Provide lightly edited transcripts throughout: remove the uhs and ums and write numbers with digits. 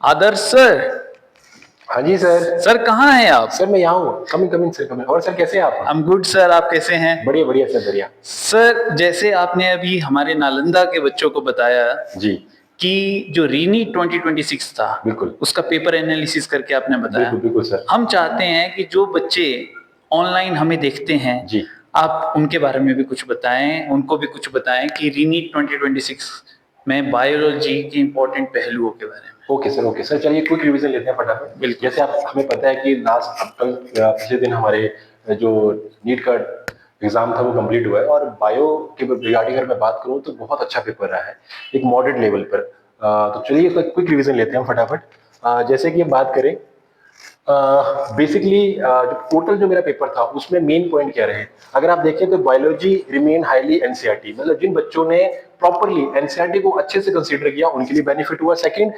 आदर्श sir. हाँ जी sir. Sir कहाँ हैं आप? सर मैं यहाँ हूँ। Coming coming sir coming. और सर कैसे हैं आप? आई एम गुड सर, आप कैसे हैं? बढ़िया बढ़िया सर बढ़िया। सर जैसे आपने अभी हमारे नालंदा के बच्चों को बताया जी कि जो रीनी 2026 था, बिल्कुल उसका पेपर एनालिसिस करके आपने बताया। बिल्कुल बिल्कुल सर। हम चाहते हैं कि जो बच्चे ऑनलाइन हमें देखते हैं, जी आप उनके बारे में भी कुछ बताएं, उनको भी कुछ बताएं कि रीनी 2026 में बायोलॉजी के इंपॉर्टेंट पहलुओं के बारे में। ओके सर चलिए क्विक रिवीजन लेते हैं फटाफट। बिल्कुल। जैसे आप हमें पता है कि लास्ट अब कल पिछले दिन हमारे जो नीट का एग्जाम था वो कंप्लीट हुआ है, और बायो के रिगार्डिंग अगर मैं बात करूं तो बहुत अच्छा पेपर रहा है एक मॉडरेट लेवल पर। तो चलिए इसका क्विक रिवीजन लेते हैं फटाफट। जैसे कि बात करें बेसिकली जो टोटल जो मेरा पेपर था उसमें मेन पॉइंट क्या रहे, अगर आप देखें तो बायोलॉजी रिमेन हाईली एनसीईआरटी, मतलब जिन बच्चों ने प्रॉपरली एनसीईआरटी को अच्छे से कंसीडर किया उनके लिए बेनिफिट हुआ। Second,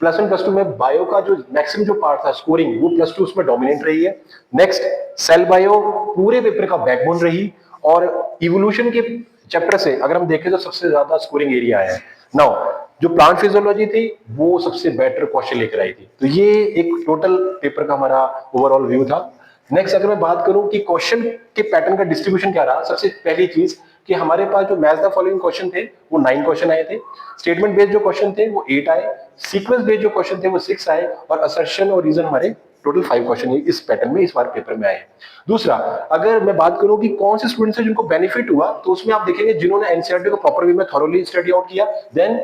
plus one plus two में बायो का जो मैक्सिमम जो पार्ट था स्कोरिंग वो प्लस टू उसमें डोमिनेट रही है। नेक्स्ट, सेल बायो पूरे पेपर का बैकबोन रही, और इवोल्यूशन के चैप्टर से अगर हम देखें तो सबसे ज्यादा स्कोरिंग एरिया आया है। नाउ जो प्लांट फिजियोलॉजी थी वो सबसे बेटर क्वेश्चन लेकर आई थी। तो ये एक टोटल पेपर का हमारा ओवरऑल व्यू था। नेक्स्ट अगर मैं बात करूं कि क्वेश्चन के पैटर्न का डिस्ट्रीब्यूशन क्या रहा, सबसे पहली चीज कि हमारे पास जो मैच द फॉलोइंग क्वेश्चन थे वो 9 क्वेश्चन आए थे, स्टेटमेंट बेस्ड जो क्वेश्चन थे वो 8 आए, सीक्वेंस बेस्ड जो क्वेश्चन थे वो 6 आए, और असर्शन और रीजन हमारे टोटल 5 क्वेश्चन इस पैटर्न में इस बार पेपर में आए हैं। दूसरा, अगर मैं बात करूं कि कौन से स्टूडेंट्स हैं जिनको बेनिफिट हुआ, तो उसमें आप देखेंगे जिन्होंने एनसीईआरटी को प्रॉपर वे में थॉरोली स्टडी आउट किया, देन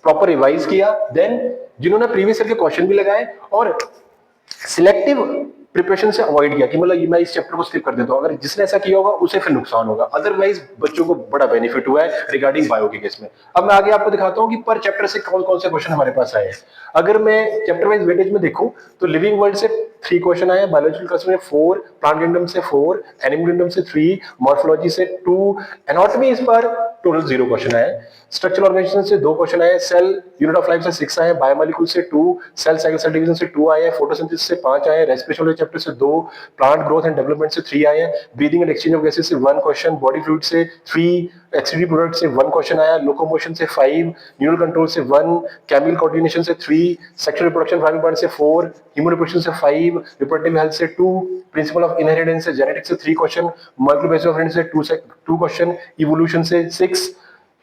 प्रॉपर रिवाइज किया, देन जिन्होंने प्रीवियस ईयर के क्वेश्चन भी लगाए, और सिलेक्टिव प्रिपरेशन से अवॉइड किया कि मतलब मैं इस चैप्टर को स्किप कर देता हूं। अगर जिसने ऐसा किया होगा उसे फिर नुकसान होगा, अदरवाइज बच्चों को बड़ा बेनिफिट हुआ है रिगार्डिंग बायो के केस में। अब मैं आगे आपको दिखाता हूं कि पर चैप्टर से कौन कौन से क्वेश्चन हमारे पास आए हैं। अगर मैं चैप्टर वाइज वेटेज में देखूं तो लिविंग वर्ल्ड से 3 क्वेश्चन आए, बायोलॉजिकल क्लास में 4, प्लांट किंगडम से 4, एनिमल किंगडम से 3, मॉर्फोलॉजी से 2, एनाटॉमी इस बार टोटल 0 क्वेश्चन आए, स्ट्रक्चरल ऑर्गेनाइजेशन से 2 क्वेश्चन आए, सेल यूनिट ऑफ लाइफ से 6 आए, बायोमोलिक्यूल से 2, सेल साइकिल सेल डिवीजन से 2 आए, फोटोसिंथेसिस से 5 आए, रेस्पिरेशन चैप्टर से 2, प्लांट ग्रोथ एंड डेवलपमेंट से 3 आए, breathing and exchange of gases से 1 क्वेश्चन, बॉडी फ्लूइड से 3, एक्सक्रीटरी प्रोडक्ट से 1 क्वेश्चन आया, लोकोमोशन से 5, न्यूरल कंट्रोल से 1, केमिकल कोऑर्डिनेशन से 3, सेक्सुअल रिप्रोडक्शन फार्मिंग पार्ट से 4, ह्यूमन रिप्रोडक्शन से 5, रिप्रोडक्टिव हेल्थ से 2, प्रिंसिपल ऑफ इनहेरिटेंस से जेनेटिक्स से 3 क्वेश्चन, मॉलिक्यूलर बेसिस ऑफ से 2 क्वेश्चन, इवोल्यूशन से 6,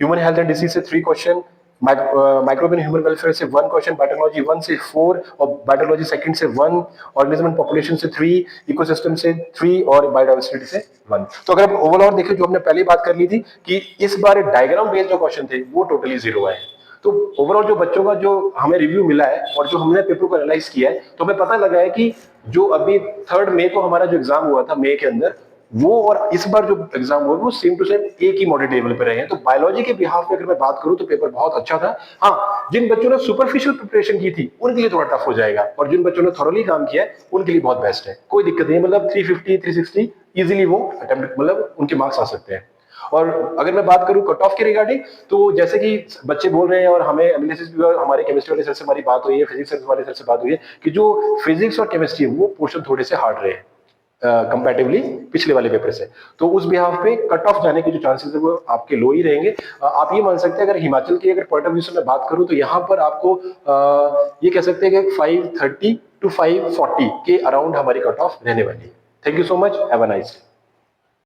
ह्यूमन हेल्थ एंड डिसीज से 3 क्वेश्चन, माइक्रोबियम ह्यूमन वेलफेयर से 1 क्वेश्चन, बायोटेक्नोलॉजी 1 से 4, और बायोटेक्नोलॉजी सेकंड से 1, ऑर्गेनिज्म एंड पॉपुलेशन से 3, इकोसिस्टम से 3, और बायोडाइवर्सिटी से 1। तो अगर आप ओवरऑल देखें जो हमने पहले बात कर ली थी कि इस बार डायग्राम बेस्ड जो क्वेश्चन थे वो टोटली 0 आए। तो ओवरऑल जो बच्चों का जो हमें रिव्यू मिला है और जो हमने पेपर को एनालाइज किया है, तो हमें पता लगा है कि जो अभी 3 मई को हमारा जो एग्जाम हुआ था मई के अंदर, वो और इस बार जो एग्जाम हुआ वो सेम टू सेम एक ही मॉडरेट लेवल पे रहे हैं। तो बायोलॉजी के बिहाफ पे अगर मैं बात करूं तो पेपर बहुत अच्छा था। हाँ, जिन बच्चों ने सुपरफिशियल प्रिपरेशन की थी उनके लिए थोड़ा टफ हो जाएगा, और जिन बच्चों ने थॉरोली काम किया है उनके लिए बहुत बेस्ट है, कोई दिक्कत नहीं। मतलब 350 360 इजीली वो अटेम्प्ट, मतलब उनके मार्क्स आ सकते हैं। और अगर मैं बात करूं कट ऑफ के रिगार्डिंग, तो जैसे कि बच्चे बोल रहे हैं और हमें एनालिसिस भी, और हमारे केमिस्ट्री वाले सर से हमारी बात हुई है, फिजिक्स वाले सर से बात हुई है कि जो फिजिक्स और केमिस्ट्री वो पोर्शन थोड़े से हार्ड रहे हैं कंपैरेटिवली पिछले वाले पेपर से। तो उस बिहाफ पे कट ऑफ जाने के जो चांसेस है वो आपके लो ही रहेंगे। आप ये मान सकते हैं, अगर हिमाचल की अगर पॉइंट ऑफ व्यू से मैं बात करूं तो यहाँ पर आपको ये कह सकते हैं कि 530 to 540 के अराउंड हमारी कट ऑफ रहने वाली है। Thank you so much, have a nice day.